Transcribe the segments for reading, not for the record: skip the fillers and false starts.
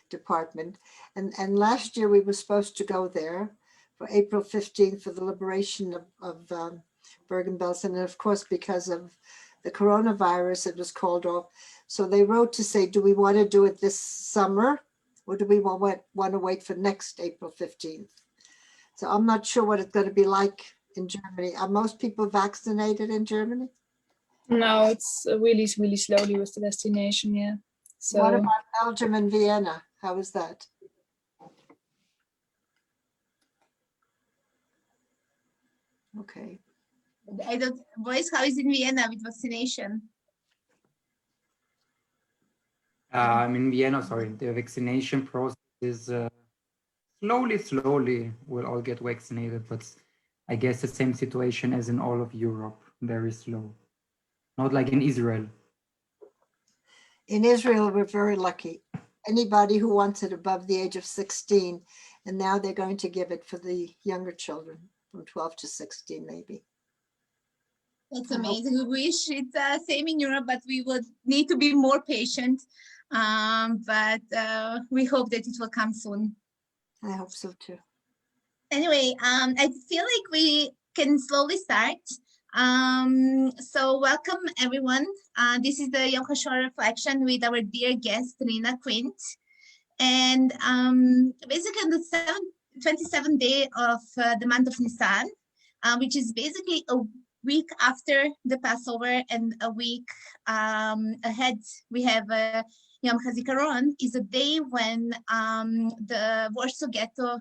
department. And last year we were supposed to go there for April 15th for the liberation of Bergen-Belsen. And of course, because of the coronavirus, it was called off. So they wrote to say, do we want to do it this summer? Or do we want to wait for next April 15th? So I'm not sure what it's going to be like in Germany. Are most people vaccinated in Germany? No, it's really, really slowly with the vaccination, yeah. So what about Belgium and Vienna? How is that? Okay. I don't, boys, how is in Vienna with vaccination? In Vienna, sorry, the vaccination process is slowly we'll all get vaccinated, but I guess the same situation as in all of Europe, very slow. Not like in Israel. In Israel, we're very lucky. Anybody who wants it above the age of 16, and now they're going to give it for the younger children from 12 to 16, maybe. That's amazing. We wish it's the same in Europe, but we would need to be more patient. But we hope that it will come soon. I hope so too. Anyway, I feel like we can slowly start. So welcome everyone. This is the Yom HaShoah reflection with our dear guest, Rina, Quint. And basically on the 27th day of the month of Nisan, which is basically a week after the Passover and a week ahead, we have Yom HaZikaron, is a day when the Warsaw Ghetto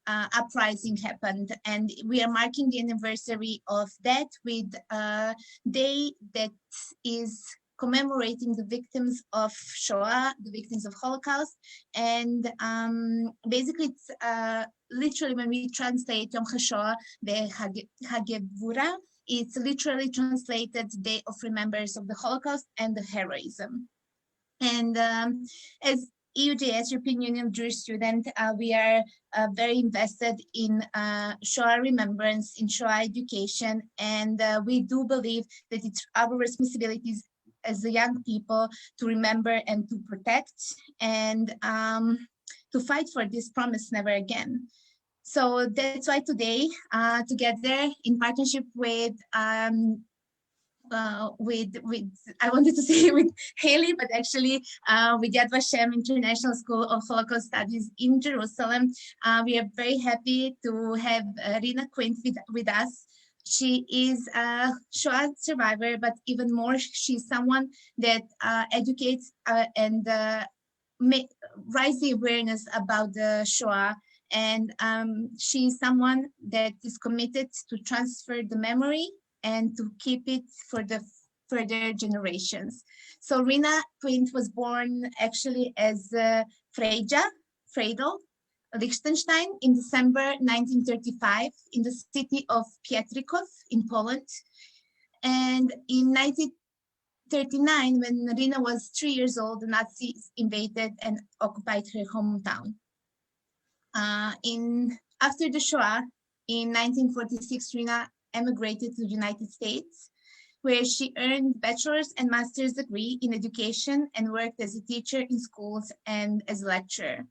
uprising happened, and we are marking the anniversary of that with a day that is commemorating the victims of Shoah, the victims of Holocaust. And basically it's literally, when we translate Yom HaShoah, the Hagevura, it's literally translated Day of Remembrance of the Holocaust and the heroism. And as EUJS, European Union of Jewish Students, we are very invested in Shoah remembrance, in Shoah education, and we do believe that it's our responsibilities as the young people to remember and to protect and to fight for this promise never again. So that's why today, together in partnership with I wanted to say with Haley, but actually with Yad Vashem International School of Holocaust Studies in Jerusalem, we are very happy to have Rina Quint with us. She is a Shoah survivor, but even more, she's someone that educates and raise the awareness about the Shoah. And she's someone that is committed to transfer the memory and to keep it for the further generations. So Rina Quint was born actually as Freidel, Liechtenstein in December 1935 in the city of Pietrikov in Poland. And in 1939, when Rina was 3 years old, the Nazis invaded and occupied her hometown. After the Shoah, in 1946, Rina emigrated to the United States, where she earned bachelor's and master's degree in education and worked as a teacher in schools and as a lecturer.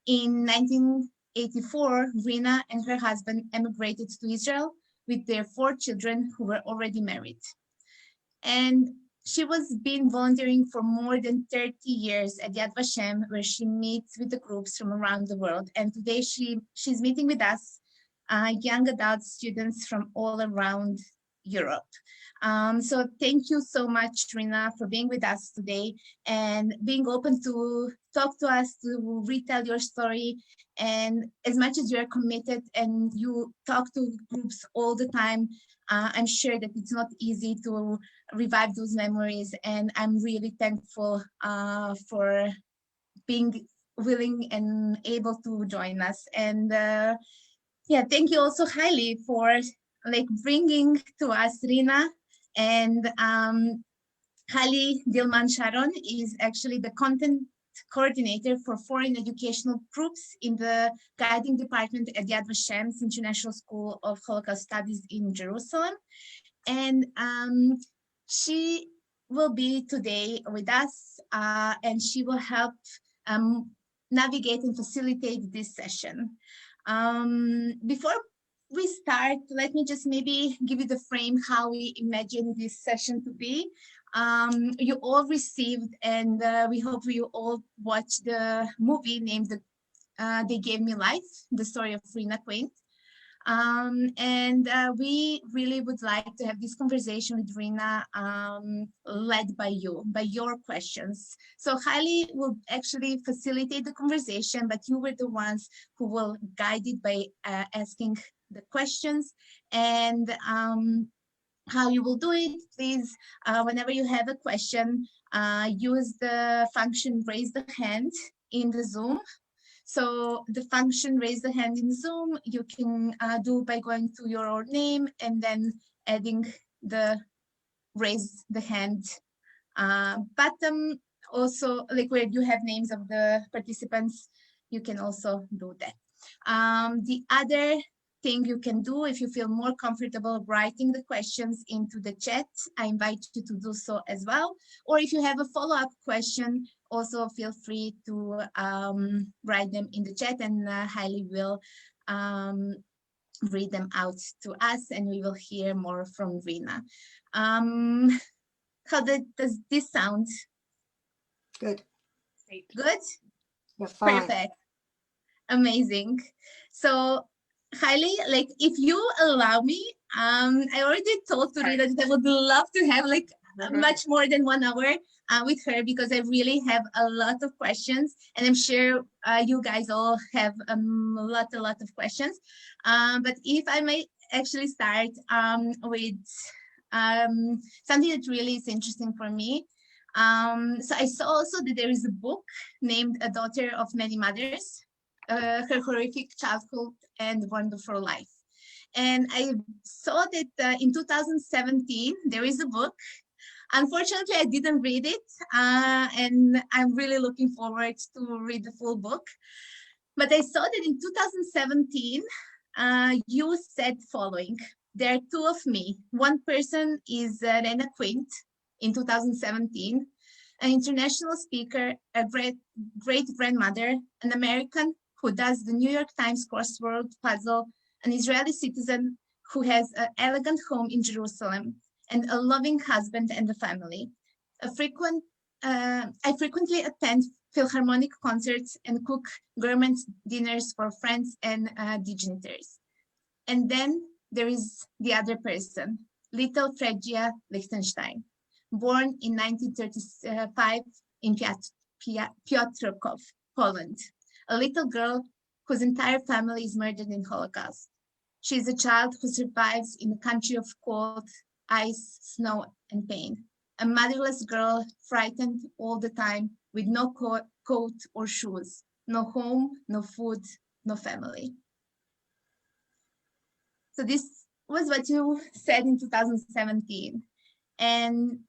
In 1984, Rina and her husband emigrated to Israel with their 4 children who were already married. And she was been volunteering for more than 30 years at Yad Vashem, where she meets with the groups from around the world. And today she's meeting with us, young adult students from all around Europe. So thank you so much, Rina, for being with us today and being open to talk to us, to retell your story. And as much as you are committed and you talk to groups all the time, I'm sure that it's not easy to revive those memories. And I'm really thankful for being willing and able to join us. And yeah, thank you also highly for bringing to us Rina. And Hali Dilman Sharon is actually the content coordinator for foreign educational groups in the guiding department at Yad Vashem's International School of Holocaust Studies in Jerusalem. And she will be today with us and she will help navigate and facilitate this session. Before we start, let me just maybe give you the frame how we imagine this session to be. You all received, and we hope you all watched the movie named They Gave Me Life, the story of Rina, Quint. We really would like to have this conversation with Rina, led by you, by your questions. So Hailey will actually facilitate the conversation, but you were the ones who will guide it by asking the questions. And how you will do it, please, whenever you have a question, use the function raise the hand in the Zoom. So the function raise the hand in Zoom, you can do by going to your name and then adding the raise the hand button. Also, like where you have names of the participants, you can also do that. The other thing you can do, if you feel more comfortable writing the questions into the chat, I invite you to do so as well. Or if you have a follow-up question, also feel free to write them in the chat, and Hailey will read them out to us, and we will hear more from Rina. How does this sound? Good. Good? You're fine. Perfect. Amazing. So Hailey, like if you allow me, I already told to Rina that I would love to have like much more than 1 hour with her, because I really have a lot of questions, and I'm sure you guys all have a lot of questions. But if I may actually start with something that really is interesting for me. So I saw also that there is a book named A Daughter of Many Mothers, Her Horrific Childhood and Wonderful Life. And I saw that in 2017, there is a book. Unfortunately, I didn't read it, and I'm really looking forward to read the full book. But I saw that in 2017, you said following: there are two of me. One person is Rina Quint in 2017, an international speaker, a great grandmother, an American who does the New York Times crossword puzzle, an Israeli citizen who has an elegant home in Jerusalem, and a loving husband and a family. I frequently attend Philharmonic concerts and cook gourmet dinners for friends and dignitaries. And then there is the other person, little Fredia Lichtenstein, born in 1935 in Piotrków, Poland, a little girl whose entire family is murdered in Holocaust. She is a child who survives in a country of cold, ice, snow, and pain. A motherless girl, frightened all the time, with no coat or shoes, no home, no food, no family. So this was what you said in 2017. And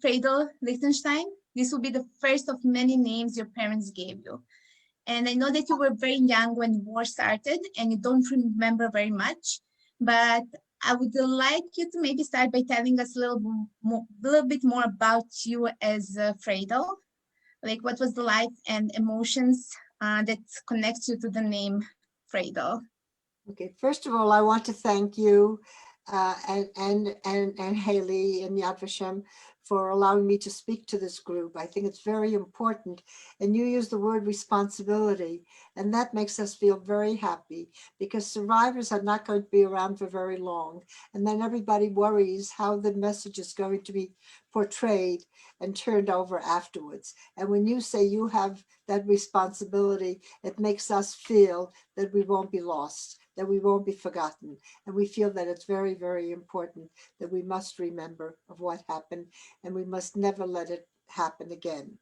Friedel Lichtenstein, this will be the first of many names your parents gave you. And I know that you were very young when war started and you don't remember very much, but I would like you to maybe start by telling us a little bit more about you as Friedel. Like what was the life and emotions that connects you to the name Friedel? Okay, first of all, I want to thank you and Hailey and Yad Vashem for allowing me to speak to this group. I think it's very important. And you use the word responsibility, and that makes us feel very happy, because survivors are not going to be around for very long. And then everybody worries how the message is going to be portrayed and turned over afterwards. And when you say you have that responsibility, it makes us feel that we won't be lost, that we won't be forgotten. And we feel that it's very, very important that we must remember of what happened, and we must never let it happen again.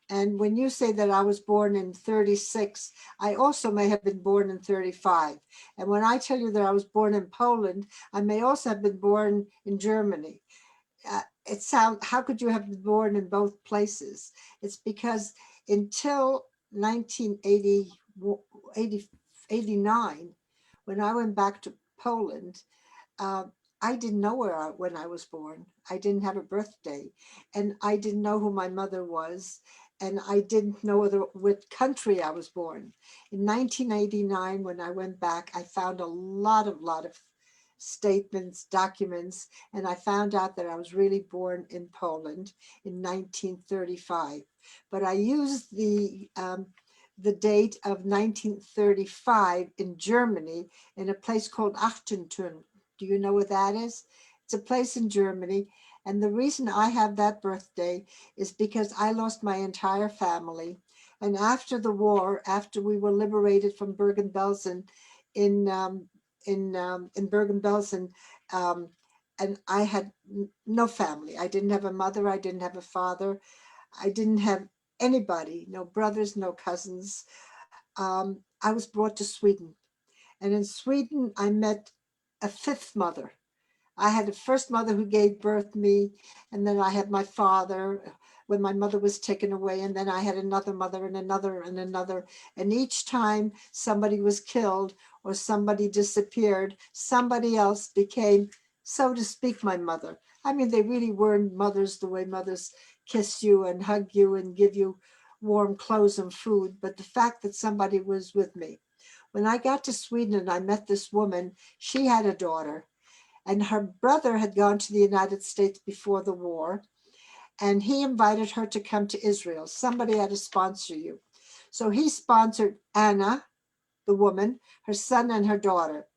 And when you say that I was born in 36, I also may have been born in 35. And when I tell you that I was born in Poland, I may also have been born in Germany. How could you have been born in both places? It's because until 1989, when I went back to Poland, I didn't know when I was born. I didn't have a birthday, and I didn't know who my mother was. and I didn't know what country I was born. In 1989, when I went back, I found a lot of statements, documents, and I found out that I was really born in Poland in 1935. But I used the date of 1935 in Germany in a place called Achtenturn. Do you know what that is? It's a place in Germany. And the reason I have that birthday is because I lost my entire family. And after the war, after we were liberated from Bergen-Belsen in Bergen-Belsen, and I had no family. I didn't have a mother. I didn't have a father. I didn't have anybody, no brothers, no cousins. I was brought to Sweden. And in Sweden, I met a fifth mother. I had a first mother who gave birth to me, and then I had my father when my mother was taken away, and then I had another mother and another and another. And each time somebody was killed or somebody disappeared, somebody else became, so to speak, my mother. I mean, they really weren't mothers the way mothers kiss you and hug you and give you warm clothes and food, but the fact that somebody was with me. When I got to Sweden and I met this woman, she had a daughter. And her brother had gone to the United States before the war, and he invited her to come to Israel. Somebody had to sponsor you. So he sponsored Anna, the woman, her son, and her daughter,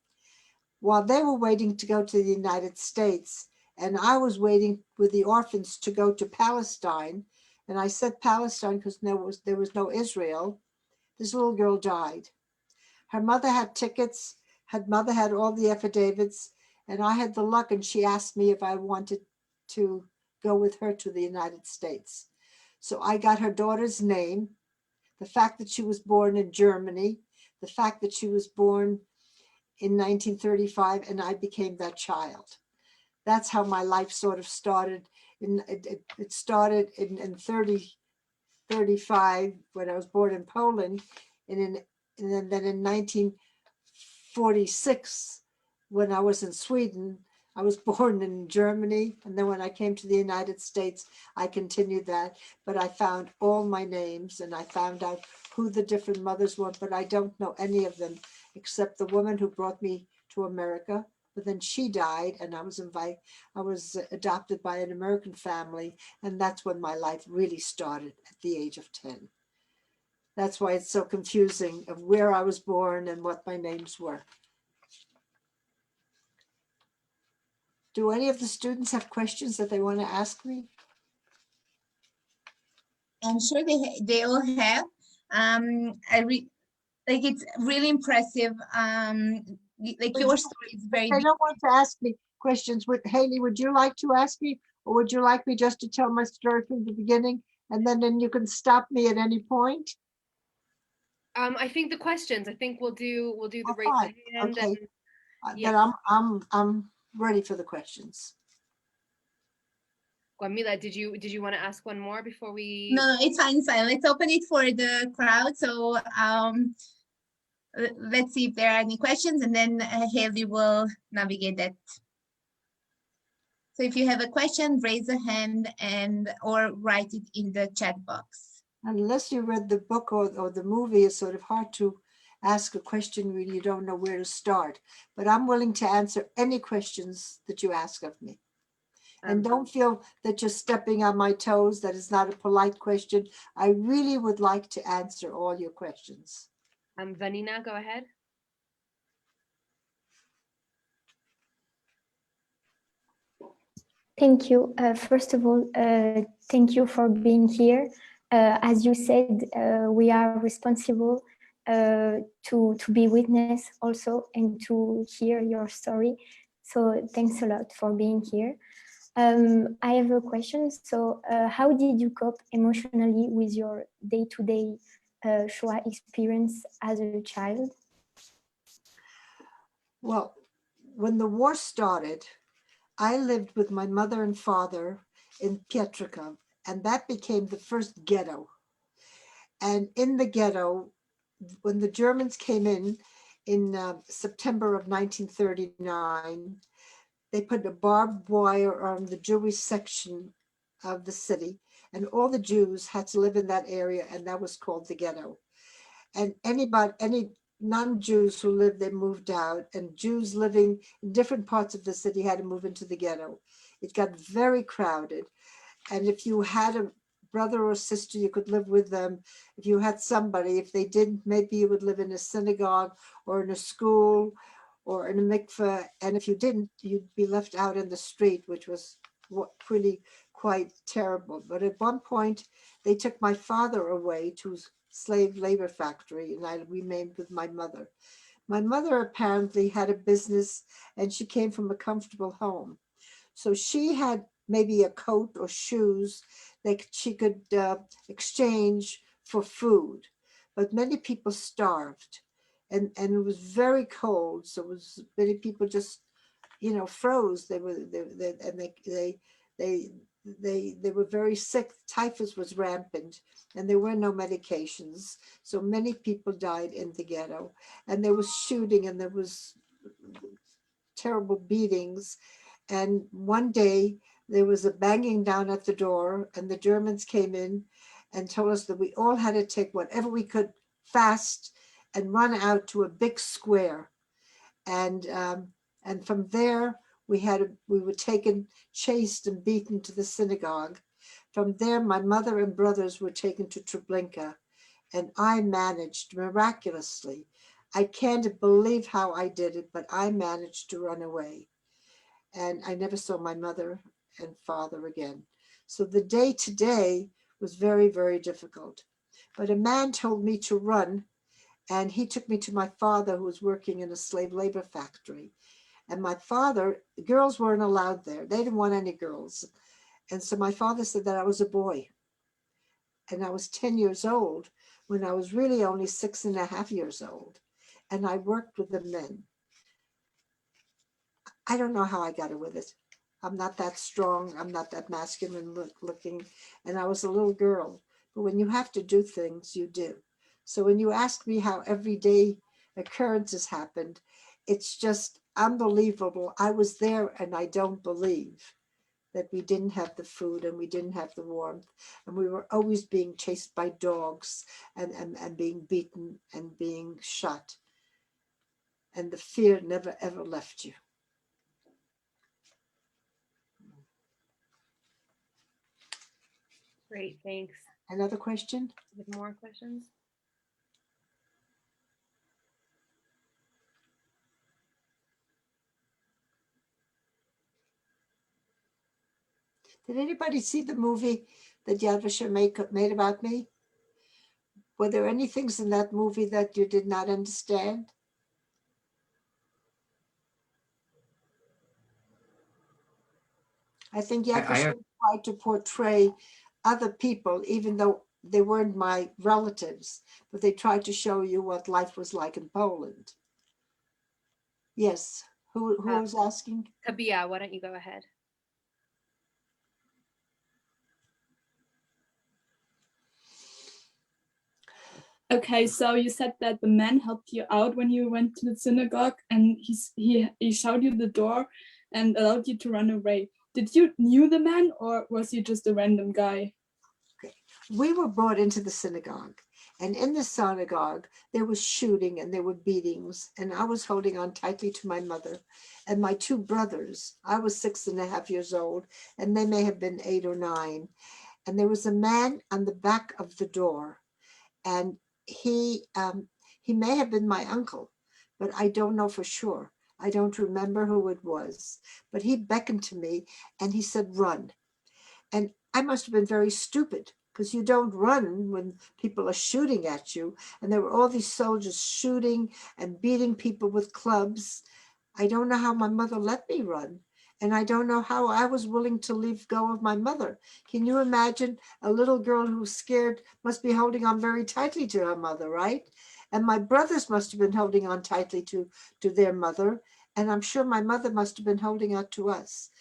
while they were waiting to go to the United States. And I was waiting with the orphans to go to Palestine. And I said Palestine because there was no Israel. This little girl died. Her mother had tickets. Her mother had all the affidavits. And I had the luck, and she asked me if I wanted to go with her to the United States. So I got her daughter's name, the fact that she was born in Germany, the fact that she was born in 1935, and I became that child. That's how my life sort of started. It started in 35 when I was born in Poland, and then in 1946, when I was in Sweden. I was born in Germany, and then when I came to the United States, I continued that. But I found all my names, and I found out who the different mothers were, but I don't know any of them except the woman who brought me to America. But then she died, and I was adopted by an American family, and that's when my life really started at the age of 10. That's why it's so confusing of where I was born and what my names were. Do any of the students have questions that they want to ask me? I'm sure they all have. Like it's really impressive. Like your story is very They don't want to ask me questions. Haley, would you like to ask me, or would you like me just to tell my story from the beginning, and then you can stop me at any point? I think the questions. I think we'll do the Oh, raise fine. the hand. Okay. And, Then I'm ready for the questions. Guamila, did you want to ask one more before we? No, it's fine, it's fine. Let's open it for the crowd. So let's see if there are any questions, and then Haley will navigate that. So if you have a question, raise a hand or write it in the chat box. Unless you read the book or the movie, it's sort of hard to ask a question when you don't know where to start. But I'm willing to answer any questions that you ask of me. And don't feel that you're stepping on my toes, that is not a polite question. I really would like to answer all your questions. Vanina, go ahead. Thank you. First of all, thank you for being here. As you said, we are responsible to be witness also and to hear your story. So thanks a lot for being here. I have a question. So how did you cope emotionally with your day-to-day Shoah experience as a child? Well, when the war started, I lived with my mother and father in Pietrka, and that became the first ghetto. And in the ghetto, when the Germans came in September of 1939, they put a barbed wire on the Jewish section of the city, and all the Jews had to live in that area, and that was called the ghetto. And any non-Jews who lived there moved out, and Jews living in different parts of the city had to move into the ghetto. It got very crowded. And if you had a brother or sister, you could live with them. If you had somebody, if they didn't, maybe you would live in a synagogue or in a school or in a mikveh. And if you didn't, you'd be left out in the street, which was pretty quite terrible. But at one point, they took my father away to a slave labor factory, and I remained with my mother. My mother apparently had a business, and she came from a comfortable home. So she had maybe a coat or shoes that she could exchange for food. But many people starved, and it was very cold. So it was many people just, froze. They were very sick. Typhus was rampant, and there were no medications. So many people died in the ghetto, and there was shooting, and there was terrible beatings. And one day there was a banging down at the door, and the Germans came in and told us that we all had to take whatever we could fast and run out to a big square. And from there we were taken, chased and beaten to the synagogue. From there, my mother and brothers were taken to Treblinka, and I managed miraculously. I can't believe how I did it, but I managed to run away. And I never saw my mother and father again. So the day to day was very, very difficult. But a man told me to run, and he took me to my father, who was working in a slave labor factory. And my father, girls weren't allowed there. They didn't want any girls. And so my father said that I was a boy. And I was 10 years old when I was really only 6.5 years old. And I worked with the men. I don't know how I got away with it. I'm not that strong. I'm not that masculine looking. And I was a little girl. But when you have to do things, you do. So when you ask me how everyday occurrences happened, it's just unbelievable. I was there, and I don't believe that we didn't have the food and we didn't have the warmth. And we were always being chased by dogs and being beaten and being shot. And the fear never, ever left you. Great, thanks. Another question? With more questions? Did anybody see the movie that Yad Vashem made about me? Were there any things in that movie that you did not understand? I think Yad Vashem tried to portray other people, even though they weren't my relatives, but they tried to show you what life was like in Poland. Yes. Who was asking? Kabia, why don't you go ahead? Okay, so you said that the man helped you out when you went to the synagogue, and he showed you the door and allowed you to run away. Did you knew the man, or was he just a random guy? Okay. We were brought into the synagogue, and in the synagogue there was shooting and there were beatings, and I was holding on tightly to my mother and my two brothers. I was 6.5 years old, and they may have been 8 or 9. And there was a man on the back of the door, and he may have been my uncle, but I don't know for sure. I don't remember who it was, but he beckoned to me and he said, "Run." And I must have been very stupid, because you don't run when people are shooting at you. And there were all these soldiers shooting and beating people with clubs. I don't know how my mother let me run. And I don't know how I was willing to leave go of my mother. Can you imagine a little girl who's scared must be holding on very tightly to her mother, right? And my brothers must have been holding on tightly to their mother. And I'm sure my mother must have been holding on to us.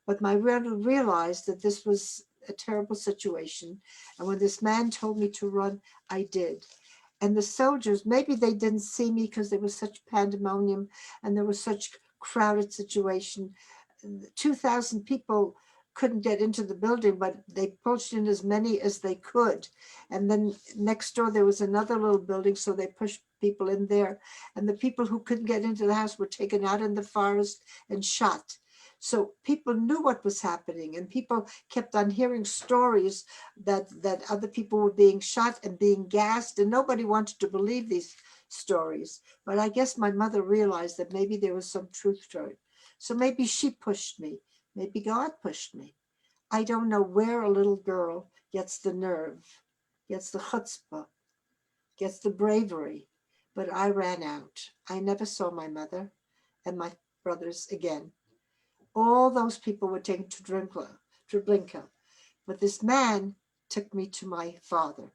But my brother realized that this was a terrible situation. And when this man told me to run, I did. And the soldiers, maybe they didn't see me because there was such pandemonium and there was such crowded situation. 2,000 people couldn't get into the building, but they pushed in as many as they could. And then next door, there was another little building, so they pushed people in there. And the people who couldn't get into the house were taken out in the forest and shot. So people knew what was happening, and people kept on hearing stories that other people were being shot and being gassed, and nobody wanted to believe these stories. But I guess my mother realized that maybe there was some truth to it. So maybe she pushed me. Maybe God pushed me. I don't know where a little girl gets the nerve, gets the chutzpah, gets the bravery, but I ran out. I never saw my mother and my brothers again. All those people were taken to Treblinka, but this man took me to my father.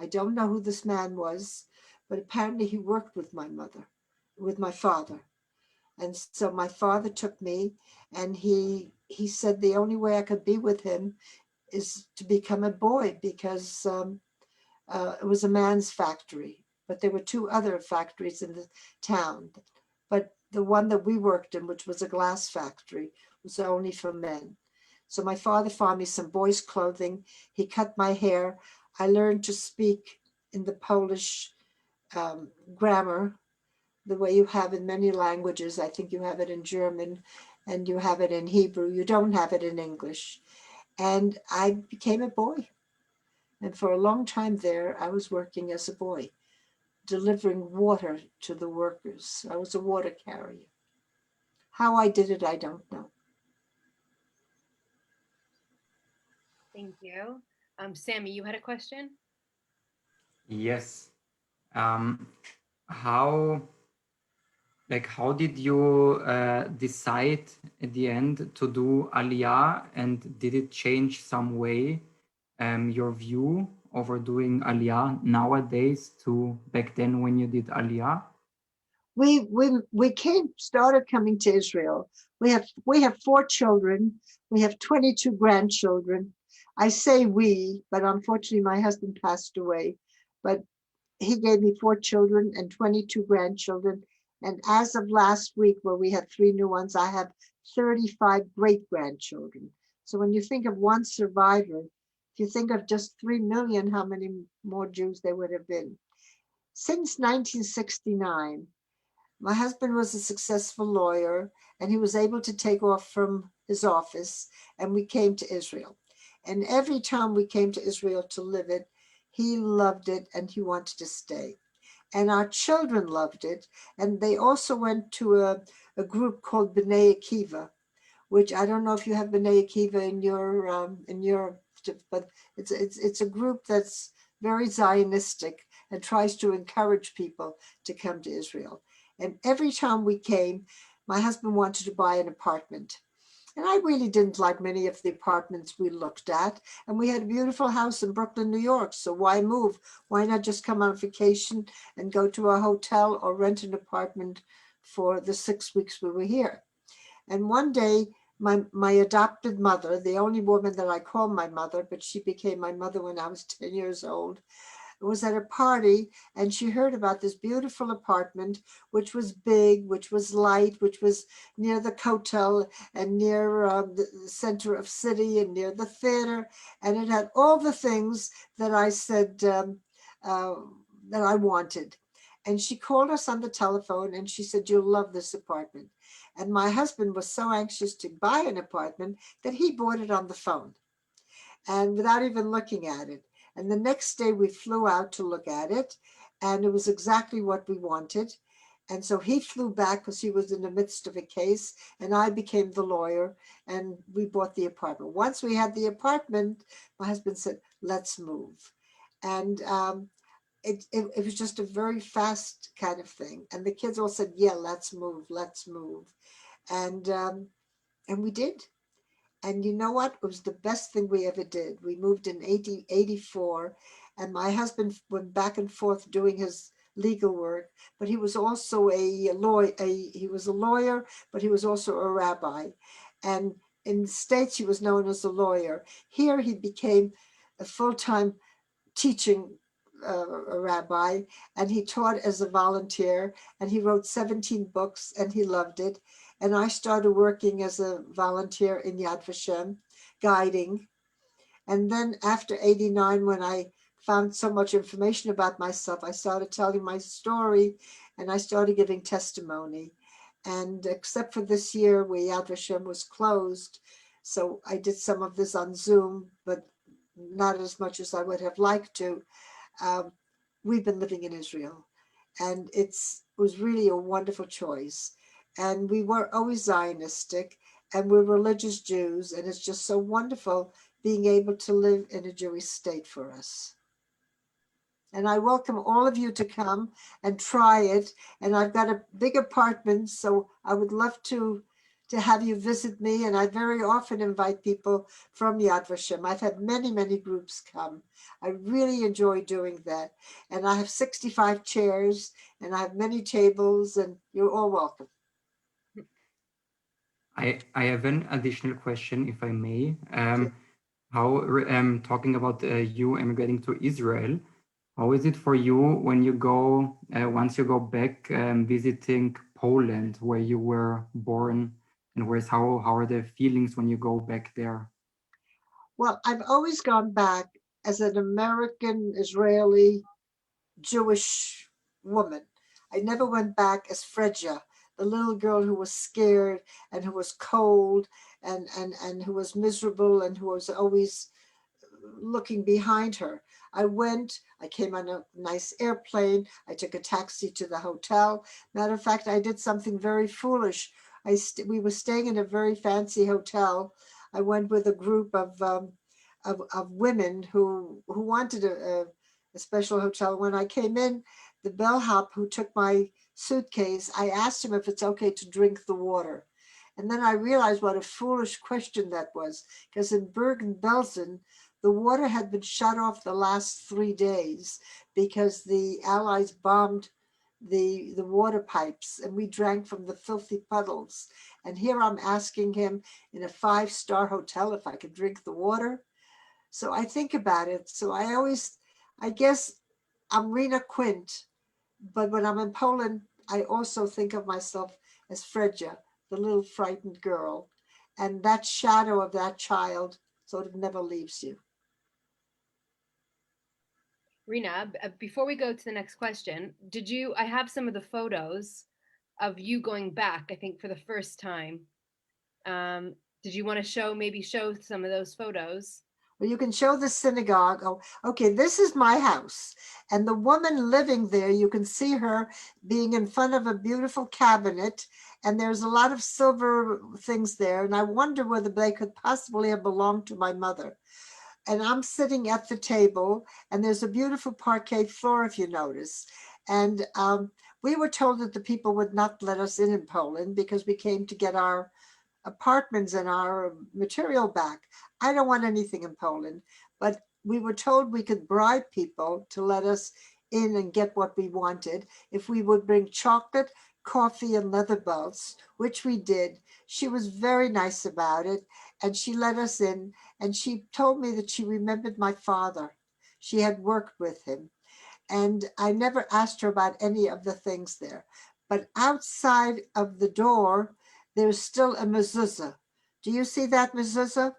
I don't know who this man was, but apparently he worked with my mother, with my father. And so my father took me, and he said the only way I could be with him is to become a boy, because it was a man's factory. But there were two other factories in the town. But the one that we worked in, which was a glass factory, was only for men. So my father found me some boys' clothing. He cut my hair. I learned to speak in the Polish grammar, the way you have in many languages. I think you have it in German and you have it in Hebrew. You don't have it in English. And I became a boy. And for a long time there, I was working as a boy, delivering water to the workers. I was a water carrier. How I did it, I don't know. Thank you. Sammy, you had a question? Yes. How did you decide at the end to do Aliyah, and did it change some way your view over doing Aliyah nowadays to back then when you did Aliyah? We started coming to Israel. We have 4 children. We have 22 grandchildren. I say we, but unfortunately my husband passed away. But he gave me 4 children and 22 grandchildren. And as of last week, where we had 3 new ones, I have 35 great grandchildren. So when you think of one survivor, if you think of just 3 million, how many more Jews there would have been? Since 1969, my husband was a successful lawyer, and he was able to take off from his office, and we came to Israel. And every time we came to Israel to live it, he loved it and he wanted to stay. And our children loved it. And they also went to a group called B'nai Akiva, which I don't know if you have B'nai Akiva in your, but it's a group that's very Zionistic and tries to encourage people to come to Israel. And every time we came, my husband wanted to buy an apartment. And I really didn't like many of the apartments we looked at. And we had a beautiful house in Brooklyn, New York. So why move? Why not just come on vacation and go to a hotel or rent an apartment for the 6 weeks we were here? And one day, my adopted mother, the only woman that I call my mother, but she became my mother when I was 10 years old, was at a party, and she heard about this beautiful apartment, which was big, which was light, which was near the Kotel and near the center of city and near the theater. And it had all the things that I said that I wanted. And she called us on the telephone and she said, "You'll love this apartment." And my husband was so anxious to buy an apartment that he bought it on the phone and without even looking at it. And the next day we flew out to look at it, and it was exactly what we wanted. And so he flew back because he was in the midst of a case, and I became the lawyer, and we bought the apartment. Once we had the apartment, my husband said, "Let's move." And it was just a very fast kind of thing. And the kids all said, "Yeah, let's move, let's move." And we did. And you know what? It was the best thing we ever did. We moved in 1984, and my husband went back and forth doing his legal work, but he was also a lawyer. He was a lawyer, but he was also a rabbi. And in the States, he was known as a lawyer. Here, he became a full-time teaching a rabbi, and he taught as a volunteer, and he wrote 17 books, and he loved it. And I started working as a volunteer in Yad Vashem guiding. And then after 89, when I found so much information about myself, I started telling my story and I started giving testimony. And except for this year where Yad Vashem was closed, so I did some of this on Zoom, but not as much as I would have liked to. We've been living in Israel, and it was really a wonderful choice. And we were always Zionistic, and we're religious Jews, and it's just so wonderful being able to live in a Jewish state for us. And I welcome all of you to come and try it. And I've got a big apartment, so I would love to have you visit me. And I very often invite people from Yad Vashem. I've had many, many groups come. I really enjoy doing that. And I have 65 chairs and I have many tables, and you're all welcome. I have an additional question, if I may. Okay. Talking about you emigrating to Israel, how is it for you when you go, once you go back visiting Poland, where you were born, and how are the feelings when you go back there? Well, I've always gone back as an American Israeli Jewish woman. I never went back as Fredja, the little girl who was scared and who was cold and who was miserable and who was always looking behind her. I came on a nice airplane. I took a taxi to the hotel. Matter of fact, I did something very foolish. We were staying in a very fancy hotel. I went with a group of women who wanted a special hotel. When I came in, the bellhop who took my suitcase, I asked him if it's okay to drink the water. And then I realized what a foolish question that was, because in Bergen-Belsen, the water had been shut off the last 3 days because the Allies bombed the water pipes, and we drank from the filthy puddles. And here I'm asking him in a 5-star hotel if I could drink the water. So I think about it. So I guess I'm Rina Quint, but when I'm in Poland, I also think of myself as Fredja, the little frightened girl. And that shadow of that child sort of never leaves you. Rina, before we go to the next question, I have some of the photos of you going back, I think for the first time. Did you want to maybe show some of those photos? Well, you can show the synagogue. Oh, okay, this is my house. And the woman living there, you can see her being in front of a beautiful cabinet. And there's a lot of silver things there. And I wonder whether they could possibly have belonged to my mother. And I'm sitting at the table, and there's a beautiful parquet floor, if you notice. And we were told that the people would not let us in Poland because we came to get our apartments and our material back. I don't want anything in Poland, but we were told we could bribe people to let us in and get what we wanted if we would bring chocolate, coffee, and leather belts, which we did. She was very nice about it, and she let us in, and she told me that she remembered my father. She had worked with him, and I never asked her about any of the things there. But outside of the door, there's still a mezuzah. Do you see that mezuzah?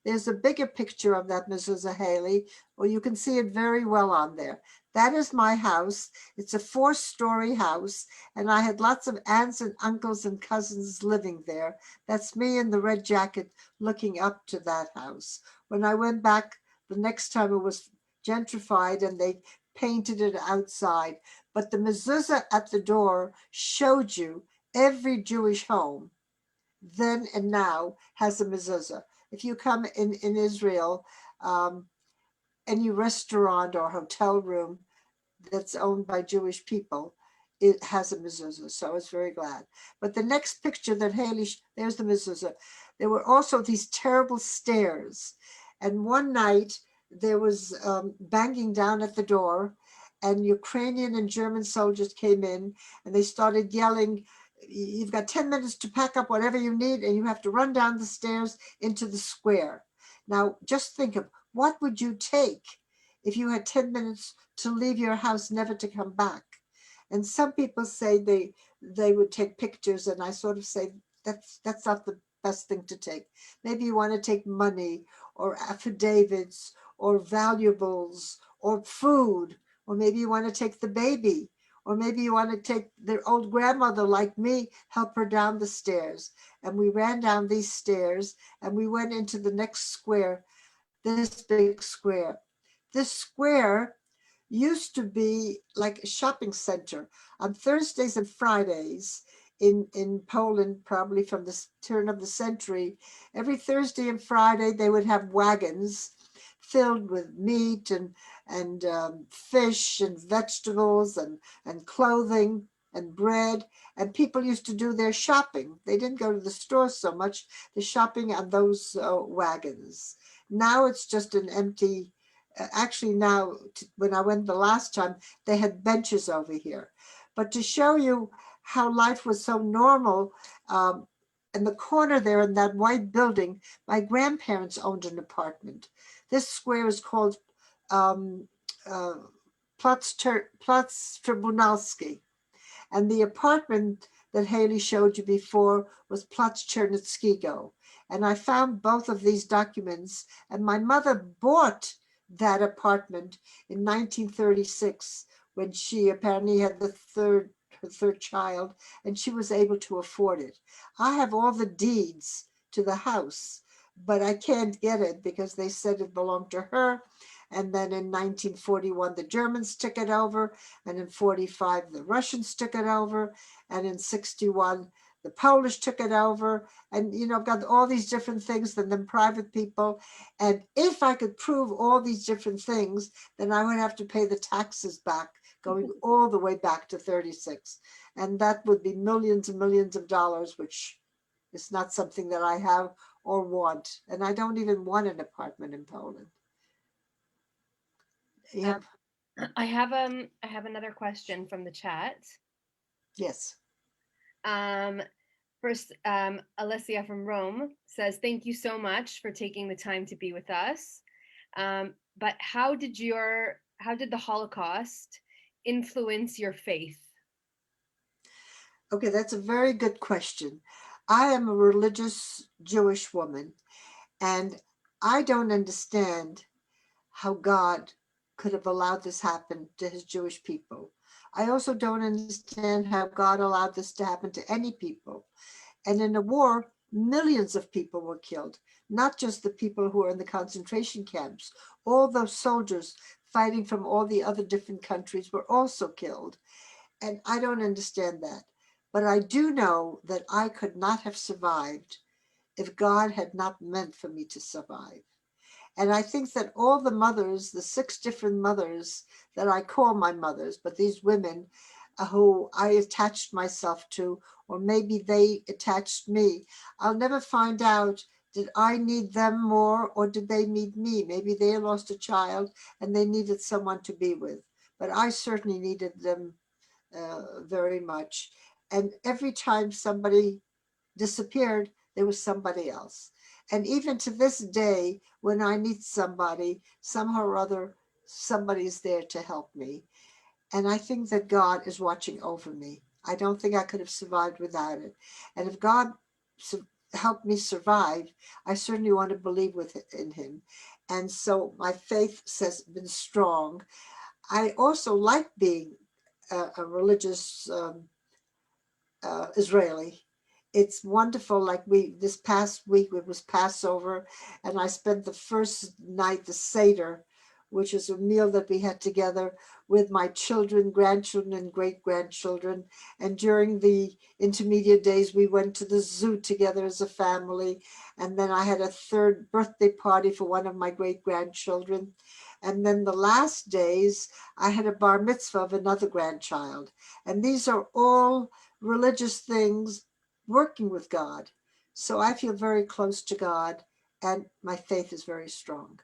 There's a bigger picture of that mezuzah, Haley. Well, you can see it very well on there. That is my house. It's a 4-story house, and I had lots of aunts and uncles and cousins living there. That's me in the red jacket looking up to that house. When I went back the next time, it was gentrified and they painted it outside. But the mezuzah at the door showed you every Jewish home then and now has a mezuzah. If you come in Israel, any restaurant or hotel room that's owned by Jewish people, it has a mezuzah. So I was very glad. But the next picture that Haley, there's the mezuzah. There were also these terrible stairs. And one night there was banging down at the door, and Ukrainian and German soldiers came in and they started yelling, "You've got 10 minutes to pack up whatever you need, and you have to run down the stairs into the square." Now, just think of what would you take if you had 10 minutes to leave your house, never to come back. And some people say they would take pictures, and I sort of say that's not the best thing to take. Maybe you want to take money or affidavits or valuables or food, or maybe you want to take the baby, or maybe you want to take their old grandmother like me, help her down the stairs. And we ran down these stairs and we went into the next square, this big square. This square used to be like a shopping center. On Thursdays and Fridays in Poland, probably from the turn of the century, every Thursday and Friday they would have wagons filled with meat and fish and vegetables and clothing and bread. And people used to do their shopping. They didn't go to the store so much, the shopping on those wagons. Now it's just an empty, actually now, when I went the last time, they had benches over here. But to show you how life was so normal, in the corner there in that white building, my grandparents owned an apartment. This square is called Platz Tribunalski. And the apartment that Haley showed you before was Platz Chernitskigo. And I found both of these documents, and my mother bought that apartment in 1936 when she apparently had her third child, and she was able to afford it. I have all the deeds to the house, but I can't get it because they said it belonged to her. And then in 1941, the Germans took it over. And in 45, the Russians took it over. And in 61, the Polish took it over. And, you know, I've got all these different things, and then private people. And if I could prove all these different things, then I would have to pay the taxes back, going all the way back to 36. And that would be millions and millions of dollars, which is not something that I have or want. And I don't even want an apartment in Poland. Yep. I have another question from the chat. Yes. First, Alessia from Rome says, thank you so much for taking the time to be with us. But how did the Holocaust influence your faith? Okay, that's a very good question. I am a religious Jewish woman, and I don't understand how God could have allowed this happen to his Jewish people. I also don't understand how God allowed this to happen to any people. And in a war, millions of people were killed, not just the people who were in the concentration camps. All those soldiers fighting from all the other different countries were also killed. And I don't understand that. But I do know that I could not have survived if God had not meant for me to survive. And I think that all the mothers, the 6 different mothers that I call my mothers, but these women who I attached myself to, or maybe they attached me, I'll never find out, did I need them more or did they need me? Maybe they lost a child and they needed someone to be with, but I certainly needed them very much. And every time somebody disappeared, there was somebody else. And even to this day, when I need somebody, somehow or other, somebody's there to help me. And I think that God is watching over me. I don't think I could have survived without it. And if God helped me survive, I certainly want to believe in him. And so my faith has been strong. I also like being a religious Israeli. It's wonderful. Like this past week, it was Passover, and I spent the first night, the Seder, which is a meal that we had together with my children, grandchildren, and great-grandchildren. And during the intermediate days, we went to the zoo together as a family. And then I had a 3rd birthday party for one of my great-grandchildren. And then the last days, I had a bar mitzvah of another grandchild. And these are all religious things, working with God. So I feel very close to God, and my faith is very strong.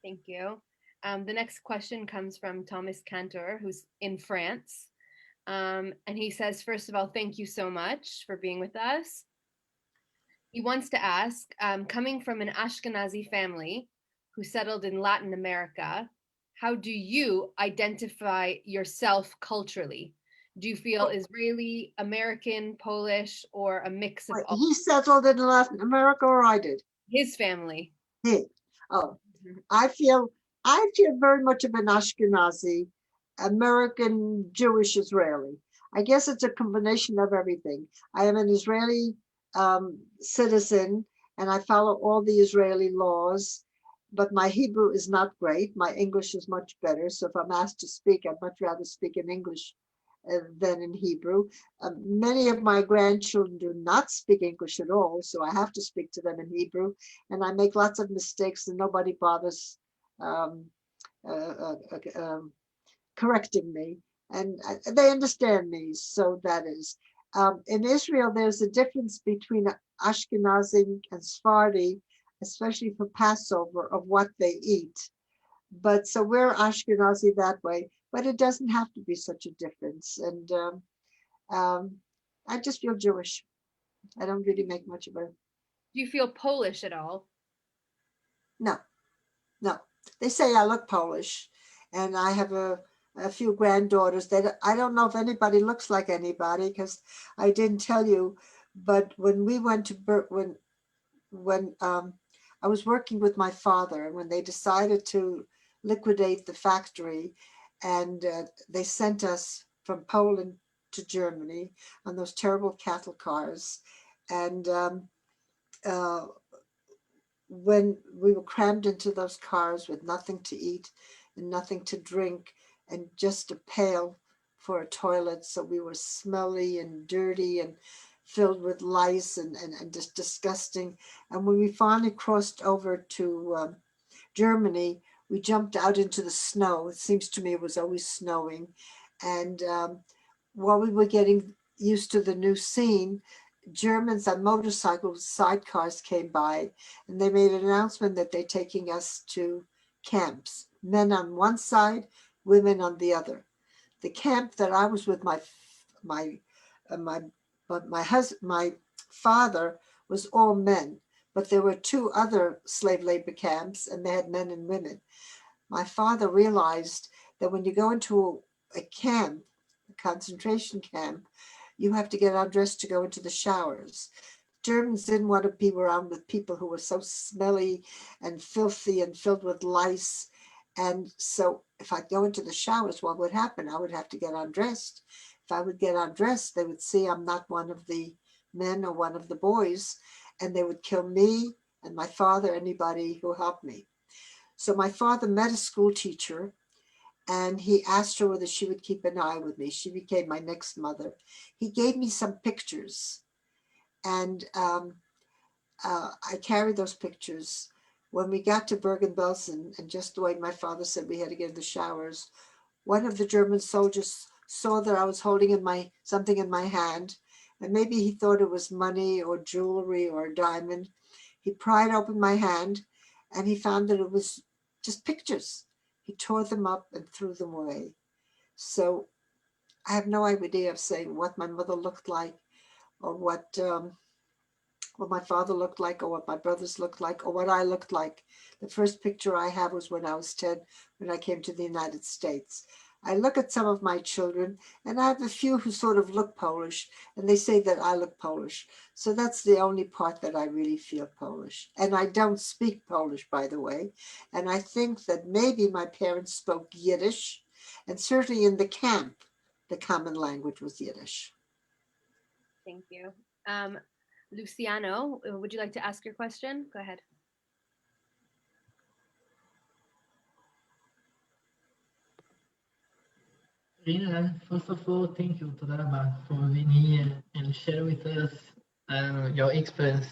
Thank you. The next question comes from Thomas Cantor, who's in France. And he says, first of all, thank you so much for being with us. He wants to ask, coming from an Ashkenazi family who settled in Latin America, how do you identify yourself culturally? Do you feel Israeli, American, Polish, or a mix of Wait, all? he settled in Latin America, or I did? His family. He. Oh, I feel very much of an Ashkenazi, American, Jewish, Israeli. I guess it's a combination of everything. I am an Israeli citizen, and I follow all the Israeli laws, but my Hebrew is not great. My English is much better. So if I'm asked to speak, I'd much rather speak in English than in Hebrew. Many of my grandchildren do not speak English at all, so I have to speak to them in Hebrew, and I make lots of mistakes, and nobody bothers um, uh, uh, um, correcting me, and they understand me. So that is. In Israel, there's a difference between Ashkenazi and Sephardi, especially for Passover, of what they eat. But so we're Ashkenazi that way, but it doesn't have to be such a difference. And I just feel Jewish. I don't really make much of a, Do you feel Polish at all? no. They say I look Polish, and I have a few granddaughters that I don't know if anybody looks like anybody, because I didn't tell you, but when we went to when I was working with my father, and when they decided to liquidate the factory, and they sent us from Poland to Germany on those terrible cattle cars, and uh, when we were crammed into those cars with nothing to eat and nothing to drink and just a pail for a toilet, so we were smelly and dirty and filled with lice and just disgusting. And when we finally crossed over to Germany, we jumped out into the snow. It seems to me it was always snowing. And while we were getting used to the new scene, Germans on motorcycles, sidecars came by, and they made an announcement that they're taking us to camps, men on one side, women on the other. The camp that I was with, my father was all men, but there were two other slave labor camps, and they had men and women. My father realized that when you go into a camp, a concentration camp, you have to get undressed to go into the showers. Germans didn't want to be around with people who were so smelly and filthy and filled with lice. And so if I go into the showers, what would happen? I would have to get undressed. If I would get undressed, they would see I'm not one of the men or one of the boys, and they would kill me and my father, anybody who helped me. So my father met a school teacher, and he asked her whether she would keep an eye with me. She became my next mother. He gave me some pictures, and I carried those pictures. When we got to Bergen-Belsen, and just the way my father said we had to get in the showers, one of the German soldiers saw that I was holding something in my hand, and maybe he thought it was money or jewelry or a diamond. He pried open my hand, and he found that it was just pictures. He tore them up and threw them away. So I have no idea of saying what my mother looked like, or what my father looked like, or what my brothers looked like, or what I looked like. The first picture I have was when I was 10, when I came to the United States. I look at some of my children, and I have a few who sort of look Polish, and they say that I look Polish. So that's the only part that I really feel Polish. And I don't speak Polish, by the way. And I think that maybe my parents spoke Yiddish, and certainly in the camp, the common language was Yiddish. Thank you. Luciano, would you like to ask your question? Go ahead. Rina, first of all, thank you, Toda Rabba, for being here and share with us your experience.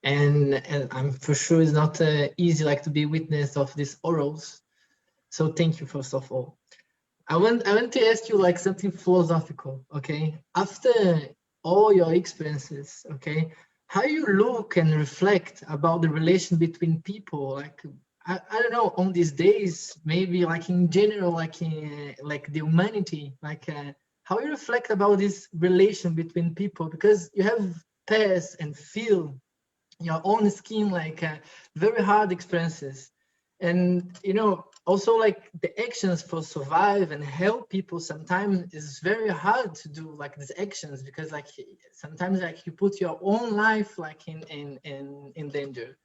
And I'm for sure it's not easy like to be witness of these orals. So thank you, first of all. I want to ask you like something philosophical, okay? After all your experiences, okay, how you look and reflect about the relation between people, like I don't know, on these days, maybe like in general, like like the humanity, like how you reflect about this relation between people, because you have passed and feel your own skin like very hard experiences. And, you know, also like the actions for survive and help people sometimes is very hard to do, like these actions, because like sometimes like you put your own life like in danger.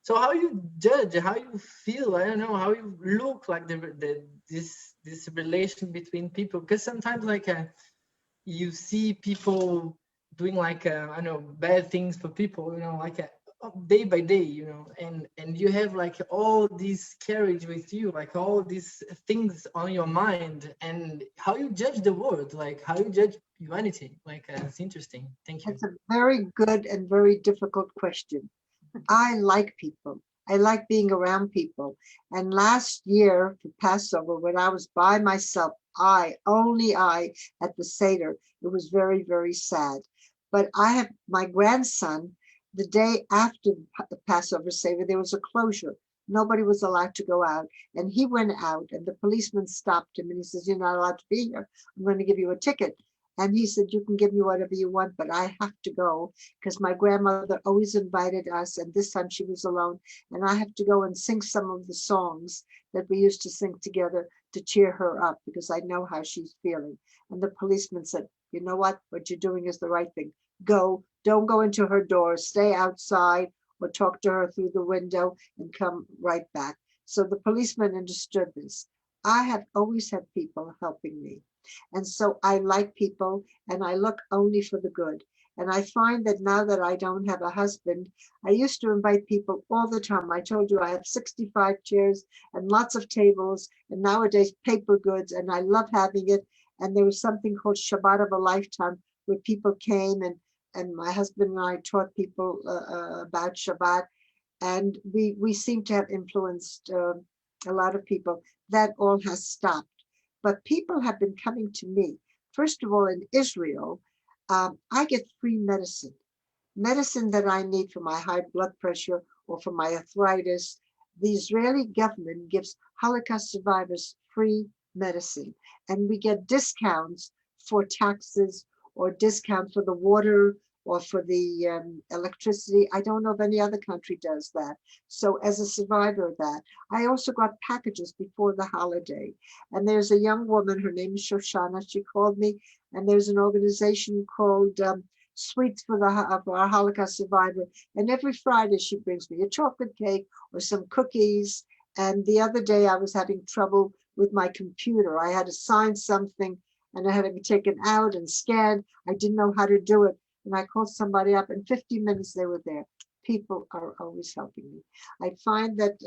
So how you judge, how you feel, I don't know, how you look like this relation between people, because sometimes like you see people doing like I don't know, bad things for people, you know, like day by day, you know, and you have like all this carriage with you, like all these things on your mind, and how you judge the world, like how you judge humanity, like it's interesting. Thank you. It's a very good and very difficult question. I like people. I like being around people. And last year for Passover, when I was by myself, only I, at the Seder, it was very, very sad. But I have my grandson, the day after the Passover Seder, there was a closure. Nobody was allowed to go out. And he went out, and the policeman stopped him and he says, "You're not allowed to be here. I'm going to give you a ticket." And he said, "You can give me whatever you want, but I have to go because my grandmother always invited us, and this time she was alone, and I have to go and sing some of the songs that we used to sing together to cheer her up because I know how she's feeling." And the policeman said, "You know what you're doing is the right thing. Go, don't go into her door, stay outside or talk to her through the window and come right back." So the policeman understood this. I have always had people helping me. And so I like people and I look only for the good. And I find that now that I don't have a husband, I used to invite people all the time. I told you I have 65 chairs and lots of tables and nowadays paper goods, and I love having it. And there was something called Shabbat of a Lifetime where people came, and my husband and I taught people about Shabbat. And we seem to have influenced a lot of people. That all has stopped. But people have been coming to me. First of all, in Israel, I get free medicine that I need for my high blood pressure or for my arthritis. The Israeli government gives Holocaust survivors free medicine, and we get discounts for taxes or discount for the water or for the electricity. I don't know if any other country does that. So as a survivor of that, I also got packages before the holiday. And there's a young woman, her name is Shoshana, she called me, and there's an organization called Sweets for our Holocaust survivor. And every Friday she brings me a chocolate cake or some cookies. And the other day I was having trouble with my computer. I had to sign something and I had to be taken out and scanned. I didn't know how to do it. And I called somebody up. In 50 minutes, they were there. People are always helping me. I find that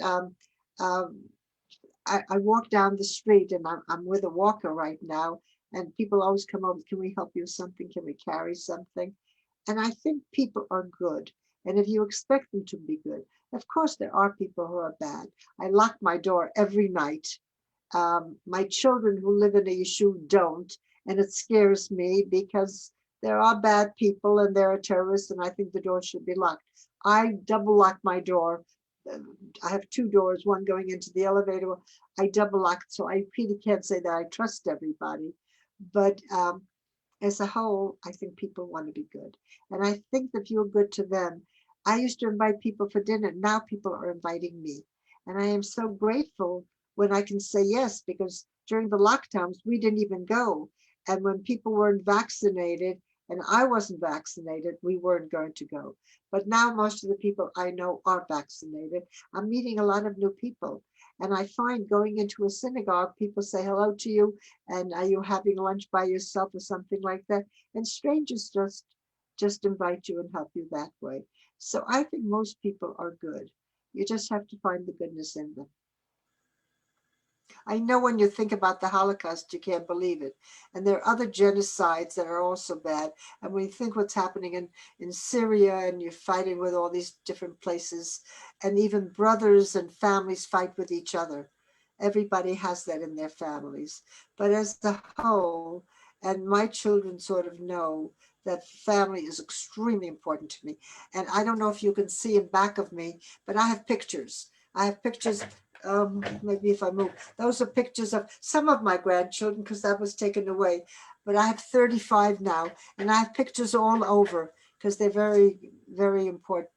I walk down the street, and I'm with a walker right now, and people always come over. "Can we help you with something? Can we carry something?" And I think people are good. And if you expect them to be good, of course, there are people who are bad. I lock my door every night. My children who live in a yeshuv don't, and it scares me because there are bad people and there are terrorists, and I think the door should be locked. I double lock my door. I have two doors, one going into the elevator. I double lock, so I really can't say that I trust everybody. But as a whole, I think people want to be good. And I think that if you're good to them, I used to invite people for dinner. Now people are inviting me. And I am so grateful when I can say yes, because during the lockdowns, we didn't even go. And when people weren't vaccinated and I wasn't vaccinated, we weren't going to go. But now most of the people I know are vaccinated. I'm meeting a lot of new people. And I find going into a synagogue, people say hello to you, and are you having lunch by yourself or something like that? And strangers just invite you and help you that way. So I think most people are good. You just have to find the goodness in them. I know when you think about the Holocaust, you can't believe it. And there are other genocides that are also bad. And when you think what's happening in Syria, and you're fighting with all these different places, and even brothers and families fight with each other. Everybody has that in their families. But as a whole, and my children sort of know that family is extremely important to me. And I don't know if you can see in back of me, but I have pictures. I have pictures. Maybe if I move, those are pictures of some of my grandchildren because that was taken away, but I have 35 now, and I have pictures all over because they're very, very important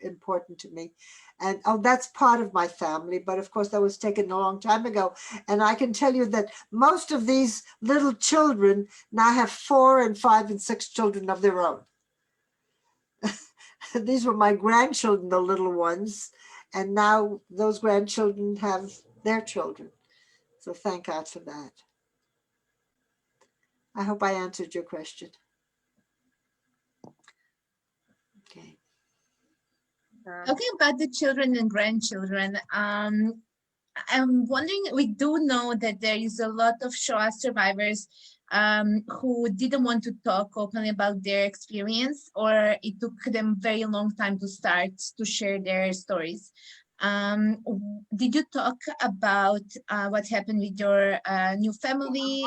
important to me. And oh, that's part of my family, but of course that was taken a long time ago. And I can tell you that most of these little children now have 4 and 5 and 6 children of their own. These were my grandchildren, the little ones, and now those grandchildren have their children. So thank God for that. I hope I answered your question. Okay. Talking about the children and grandchildren, I'm wondering, we do know that there is a lot of Shoah survivors who didn't want to talk openly about their experience, or it took them very long time to start to share their stories. Did you talk about what happened with your new family?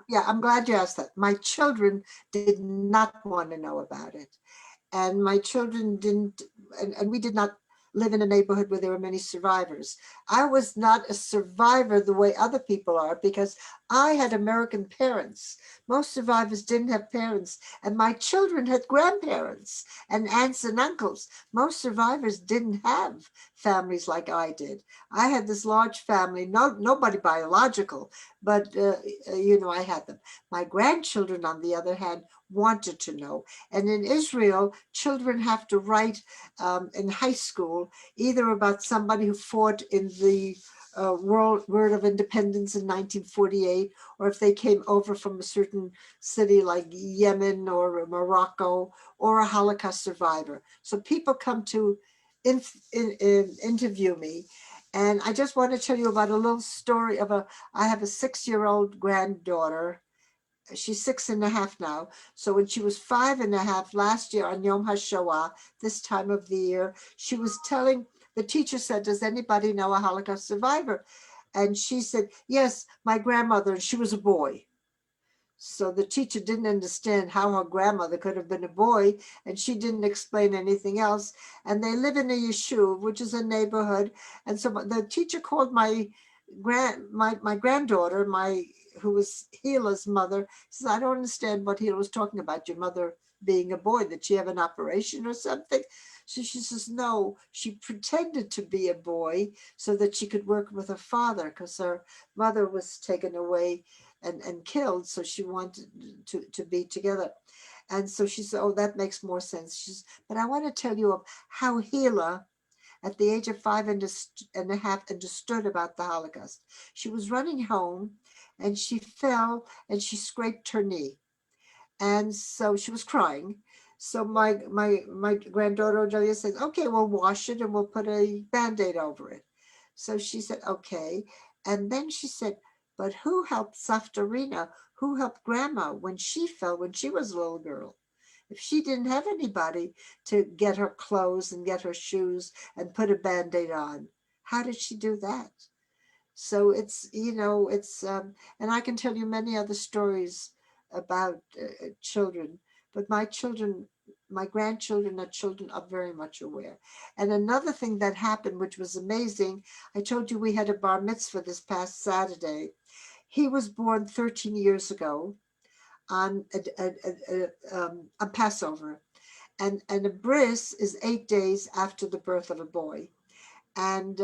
Yeah, I'm glad you asked that. My children did not want to know about it. And my children didn't, and we did not live in a neighborhood where there were many survivors. I was not a survivor the way other people are because I had American parents. Most survivors didn't have parents, and my children had grandparents and aunts and uncles. Most survivors didn't have families like I did. I had this large family, nobody biological, but I had them. My grandchildren, on the other hand, wanted to know. And in Israel, children have to write in high school either about somebody who fought in the Word of Independence in 1948, or if they came over from a certain city like Yemen or Morocco, or a Holocaust survivor. So people come to interview me. And I just want to tell you about a little story of I have a 6-year-old granddaughter. She's 6.5 now. So when she was 5.5 last year on Yom HaShoah, this time of the year, she was telling, the teacher said, does anybody know a Holocaust survivor? And she said, yes, my grandmother, and she was a boy. So the teacher didn't understand how her grandmother could have been a boy, and she didn't explain anything else. And they live in a yeshuv, which is a neighborhood. And so the teacher called my granddaughter, who was Hila's mother, says, I don't understand what Hila was talking about, your mother being a boy. Did she have an operation or something? So she says, no, she pretended to be a boy so that she could work with her father because her mother was taken away and killed. So she wanted to be together. And so she said, oh, that makes more sense. She's, but I want to tell you of how Hila, at the age of 5.5, understood about the Holocaust. She was running home and she fell and she scraped her knee. And so she was crying. So my granddaughter Odelia said, okay, we'll wash it and we'll put a Band-Aid over it. So she said, okay. And then she said, but who helped Savta Rina? Who helped grandma when she fell when she was a little girl? If she didn't have anybody to get her clothes and get her shoes and put a Band-Aid on, how did she do that? So it's, and I can tell you many other stories about children, but my grandchildren are very much aware. And another thing that happened, which was amazing, I told you we had a bar mitzvah this past Saturday. He was born 13 years ago on a Passover. And a bris is 8 days after the birth of a boy. And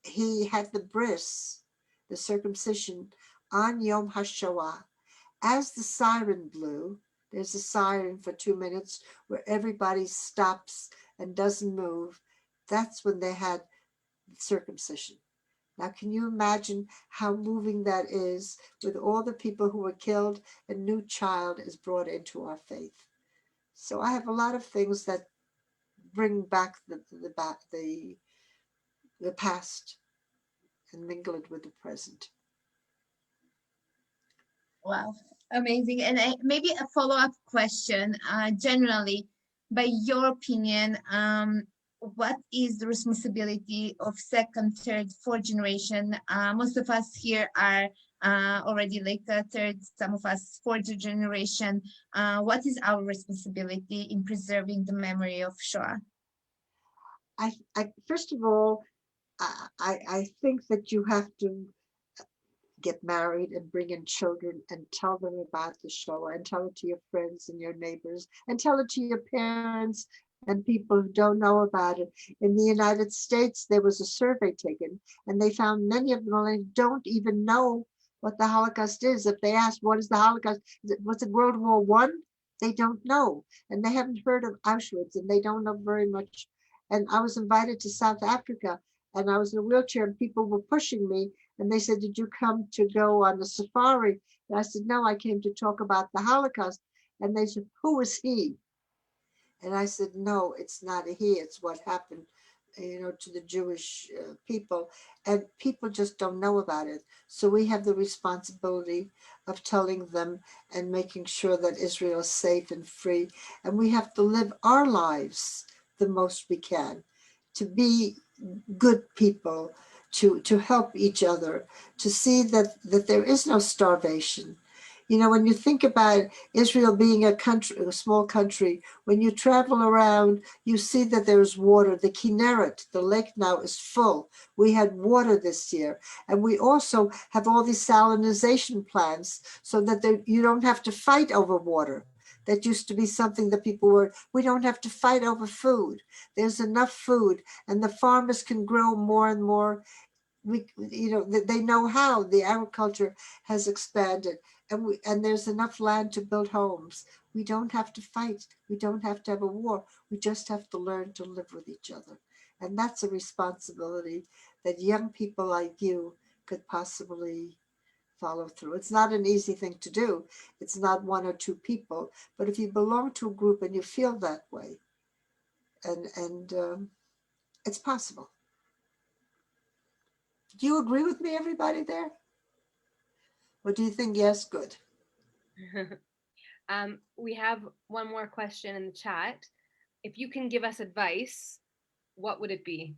he had the bris, the circumcision, on Yom HaShoah. As the siren blew, there's a siren for 2 minutes where everybody stops and doesn't move. That's when they had circumcision. Now, can you imagine how moving that is with all the people who were killed? A new child is brought into our faith. So I have a lot of things that bring back the past and mingle it with the present. Wow, amazing. And maybe a follow-up question, generally, by your opinion, what is the responsibility of second, third, fourth generation? Most of us here are already like a third, some of us fourth generation. What is our responsibility in preserving the memory of Shoah? I first of all, I think that you have to get married and bring in children and tell them about the Shoah and tell it to your friends and your neighbors and tell it to your parents and people who don't know about it. In the United States, there was a survey taken, and they found many of them don't even know what the Holocaust is. If they ask, what is the Holocaust? Was it World War I? They don't know. And they haven't heard of Auschwitz, and they don't know very much. And I was invited to South Africa, and I was in a wheelchair, and people were pushing me. And they said, did you come to go on a safari? And I said, no, I came to talk about the Holocaust. And they said, who is he? And I said, no, it's not a he, it's what happened, to the Jewish people. And people just don't know about it. So we have the responsibility of telling them and making sure that Israel is safe and free. And we have to live our lives the most we can, to be good people, to help each other, to see that there is no starvation. When you think about Israel being a small country, when you travel around, you see that there's water. The Kinneret, the lake now is full. We had water this year. And we also have all these salinization plants so that you don't have to fight over water. That used to be something that we don't have to fight over food. There's enough food, and the farmers can grow more and more. They know how the agriculture has expanded, and there's enough land to build homes. We don't have to fight. We don't have to have a war. We just have to learn to live with each other. And that's a responsibility that young people like you could possibly follow through. It's not an easy thing to do. It's not one or two people, but if you belong to a group and you feel that way, and it's possible. Do you agree with me, everybody there? Or do you think, yes, good? We have one more question in the chat. If you can give us advice, what would it be?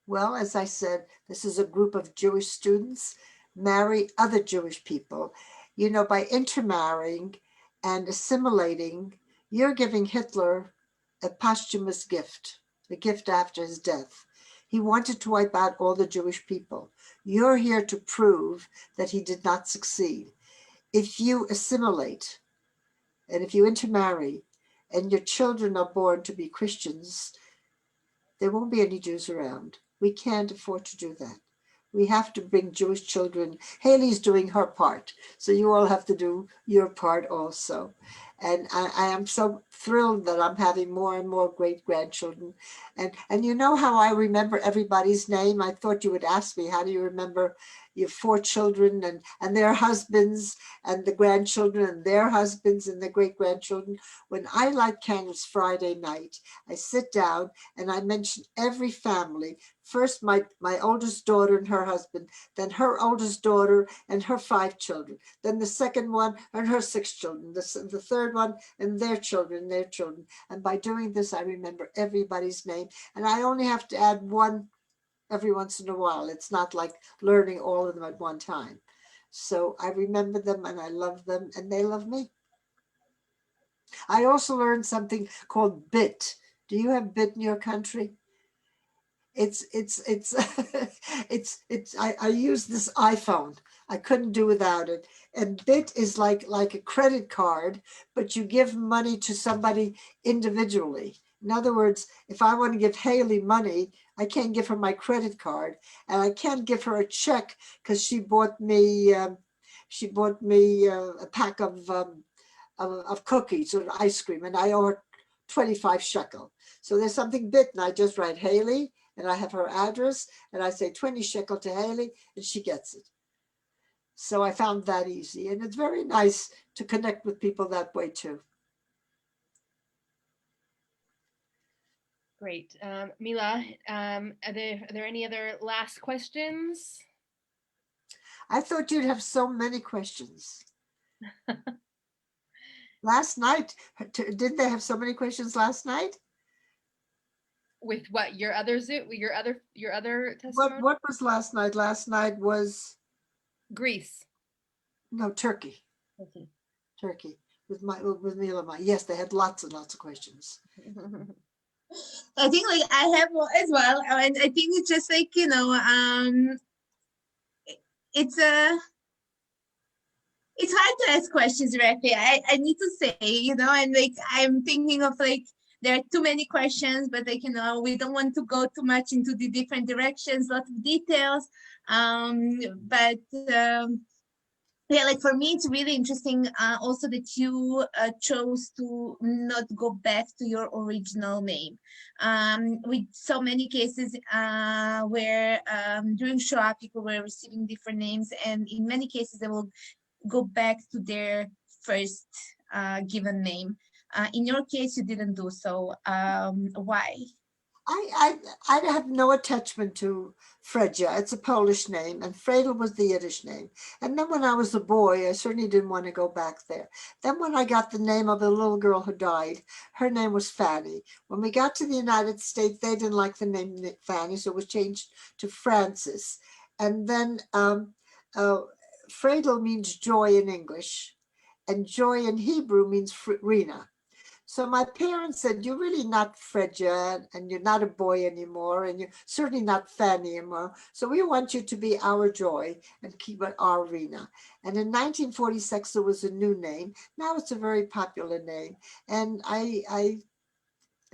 Well, as I said, this is a group of Jewish students. Marry other Jewish people. By intermarrying and assimilating, you're giving Hitler a posthumous gift, a gift after his death. He wanted to wipe out all the Jewish people. You're here to prove that he did not succeed. If you assimilate and if you intermarry and your children are born to be Christians, there won't be any Jews around. We can't afford to do that. We have to bring Jewish children. Haley's doing her part, so you all have to do your part also. And I am so thrilled that I'm having more and more great-grandchildren. And you know how I remember everybody's name? I thought you would ask me, how do you remember your 4 children and their husbands and the grandchildren and their husbands and the great-grandchildren? When I light candles Friday night, I sit down and I mention every family. First, my oldest daughter and her husband, then her oldest daughter and her 5 children, then the second one and her 6 children, the third one and their children. And by doing this, I remember everybody's name. And I only have to add one every once in a while. It's not like learning all of them at one time. So I remember them and I love them and they love me. I also learned something called BIT. Do you have BIT in your country? It's I use this iPhone. I couldn't do without it. And BIT is like a credit card, but you give money to somebody individually. In other words, if I want to give Haley money, I can't give her my credit card, and I can't give her a check because she bought me a pack of cookies or ice cream, and I owe her 25 shekel. So there's something BIT, and I just write Haley, and I have her address, and I say 20 shekel to Haley, and she gets it. So I found that easy, and it's very nice to connect with people that way too. Great. Mila, are there any other last questions? I thought you'd have so many questions. Last night, didn't they have so many questions last night? With what, your other testimony? What was last night? Last night was Greece. No, Turkey. Okay. Turkey with Mila. Yes, they had lots and lots of questions. I think I have one as well, and I think it's just it's hard to ask questions directly. I need to say, and like I'm thinking of like there are too many questions, but like we don't want to go too much into the different directions, lots of details. But yeah, like for me, it's really interesting also that you chose to not go back to your original name. With so many cases where during Shoah, people were receiving different names, and in many cases, they will go back to their first given name. In your case, you didn't do so. Why? I have no attachment to Fredja. It's a Polish name, and Fredel was the Yiddish name. And then when I was a boy, I certainly didn't want to go back there. Then when I got the name of the little girl who died, her name was Fanny. When we got to the United States, they didn't like the name Fanny, so it was changed to Frances. And then Fredel means joy in English, and joy in Hebrew means Rina. So my parents said, you're really not Fredja, and you're not a boy anymore, and you're certainly not Fanny anymore. So we want you to be our joy and keep it our Rina. And in 1946, there was a new name. Now it's a very popular name. And it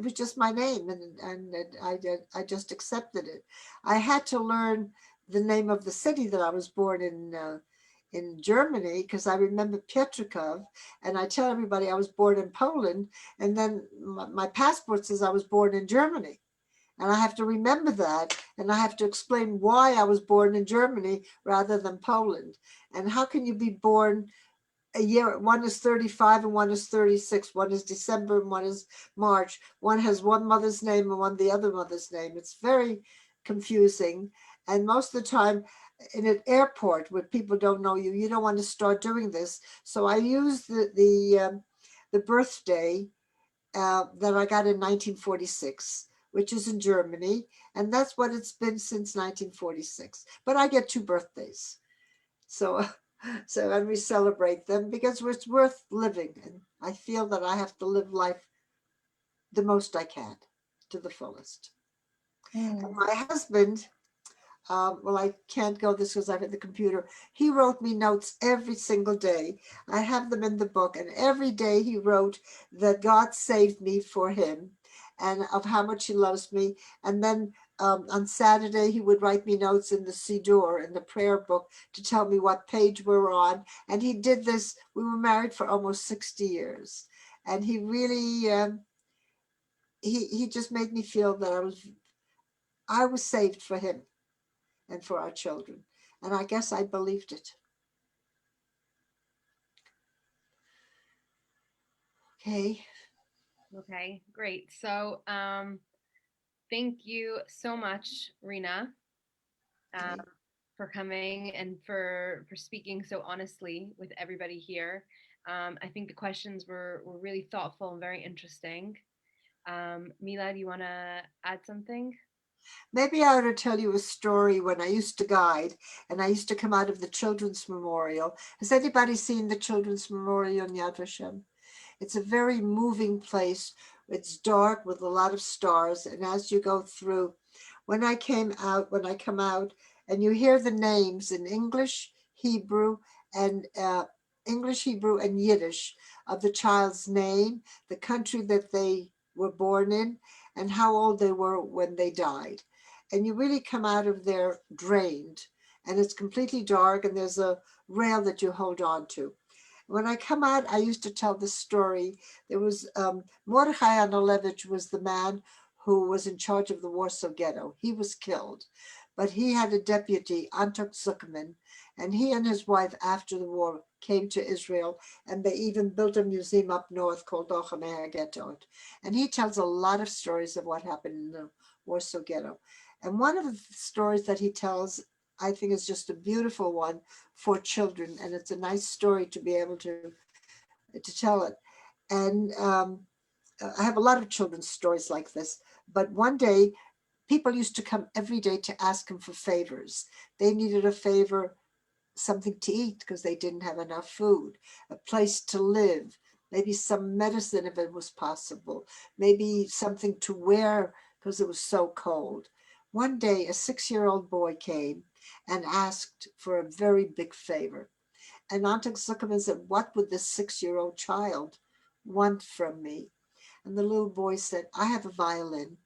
was just my name, and I just accepted it. I had to learn the name of the city that I was born in Germany, because I remember Piotrków, and I tell everybody I was born in Poland, and then my passport says I was born in Germany. And I have to remember that, and I have to explain why I was born in Germany rather than Poland. And how can you be born a year? One is 35 and one is 36. One is December and one is March. One has one mother's name and one the other mother's name. It's very confusing. And most of the time, in an airport where people don't know you, you don't want to start doing this. So I use the birthday that I got in 1946, which is in Germany, and that's what it's been since 1946. But I get 2 birthdays, so and we celebrate them because it's worth living, and I feel that I have to live life the most I can to the fullest. And my husband. Well, I can't go this because I have at the computer. He wrote me notes every single day. I have them in the book, and every day he wrote that God saved me for him and of how much he loves me. And then on Saturday, he would write me notes in the Siddur, in the prayer book, to tell me what page we're on. And he did this. We were married for almost 60 years. And he really, he just made me feel that I was saved for him and for our children. And I guess I believed it. Okay. Okay, great. So thank you so much, Rina, Okay. for coming and for speaking so honestly with everybody here. I think the questions were really thoughtful and very interesting. Mila, do you want to add something? Maybe I ought to tell you a story when I used to guide and I used to come out of the Children's Memorial. Has anybody seen the Children's Memorial in Yad Vashem? It's a very moving place. It's dark with a lot of stars. And as you go through, when I come out and you hear the names in English, Hebrew, and Yiddish of the child's name, the country that they were born in, and how old they were when they died. And you really come out of there drained, and it's completely dark, and there's a rail that you hold on to. When I come out, I used to tell this story. There was Mordechai Anolevich was the man who was in charge of the Warsaw Ghetto. He was killed, but he had a deputy, Antok Zuckerman, and he and his wife after the war came to Israel, and they even built a museum up north called Ochamer Ghetto. And he tells a lot of stories of what happened in the Warsaw Ghetto. And one of the stories that he tells, I think, is just a beautiful one for children, and it's a nice story to be able to tell it. And I have a lot of children's stories like this, but one day people used to come every day to ask him for favors. They needed a favor, something to eat because they didn't have enough food, a place to live, maybe some medicine if it was possible, maybe something to wear because it was so cold. One day, a 6-year-old boy came and asked for a very big favor. And Aunt Zuckerman said, what would this 6-year-old child want from me? And the little boy said, I have a violin.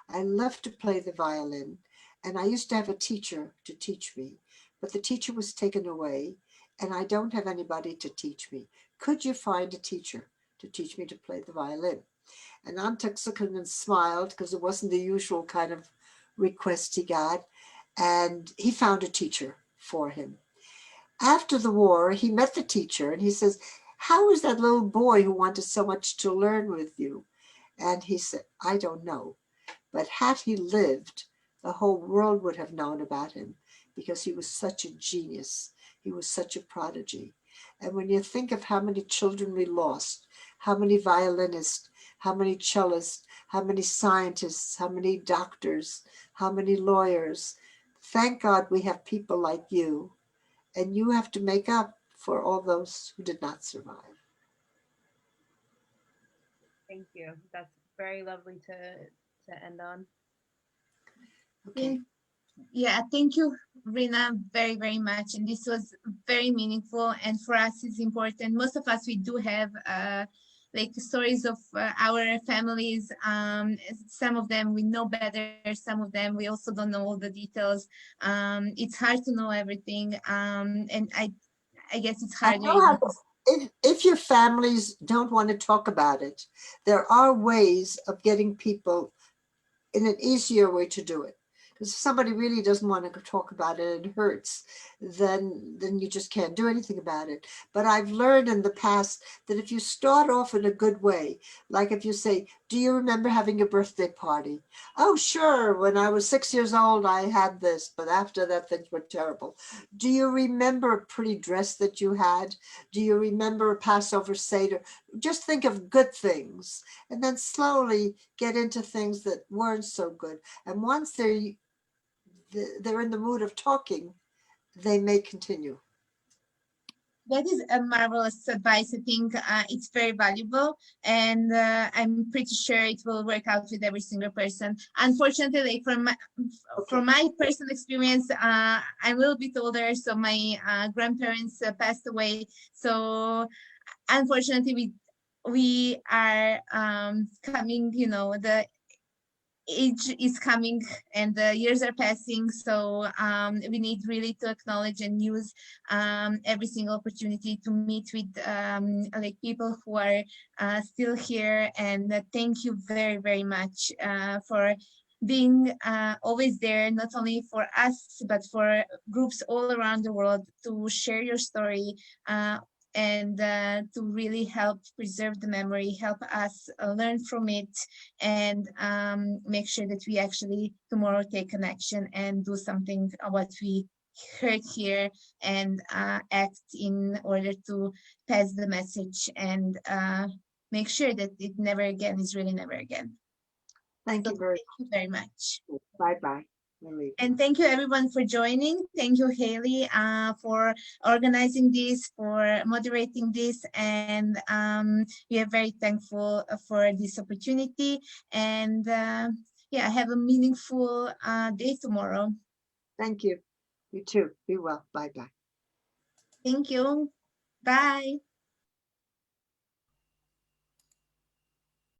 I love to play the violin. And I used to have a teacher to teach me, but the teacher was taken away and I don't have anybody to teach me. Could you find a teacher to teach me to play the violin? And Aunt Zuckerman smiled because it wasn't the usual kind of request he got. And he found a teacher for him. After the war, he met the teacher and he says, how is that little boy who wanted so much to learn with you? And he said, I don't know. But had he lived, the whole world would have known about him because he was such a genius. He was such a prodigy. And when you think of how many children we lost, how many violinists, how many cellists, how many scientists, how many doctors, how many lawyers, thank God we have people like you. And you have to make up for all those who did not survive. Thank you. That's very lovely to end on. Okay. Yeah, thank you, Rina, very, very much. And this was very meaningful. And for us, it's important. Most of us, we do have like stories of our families. Some of them we know better. Some of them we also don't know all the details. It's hard to know everything. And I guess it's I harder. know how if your families don't want to talk about it, there are ways of getting people in an easier way to do it. Because if somebody really doesn't want to talk about it and it hurts, then you just can't do anything about it. But I've learned in the past that if you start off in a good way, like if you say, do you remember having a birthday party? Oh, sure. When I was 6 years old, I had this, but after that, things were terrible. Do you remember a pretty dress that you had? Do you remember a Passover Seder? Just think of good things and then slowly get into things that weren't so good. And once they're in the mood of talking, they may continue. That is a marvelous advice. I think it's very valuable, and I'm pretty sure it will work out with every single person. Unfortunately, like from my personal experience, I'm a little bit older, so my grandparents passed away. So unfortunately, we are coming. You know, the age is coming and the years are passing, so we need really to acknowledge and use every single opportunity to meet with like people who are still here. And thank you very, very much for being always there, not only for us but for groups all around the world, to share your story and to really help preserve the memory, help us learn from it, and make sure that we actually tomorrow take an action and do something what we heard here, and act in order to pass the message and make sure that it never again is really never again. Thank you very much. Bye-bye. And thank you everyone for joining. Thank you, Haley, for organizing this, for moderating this, and we are very thankful for this opportunity. And yeah, have a meaningful day tomorrow. Thank you. You too. Be well. Bye-bye. Thank you. Bye.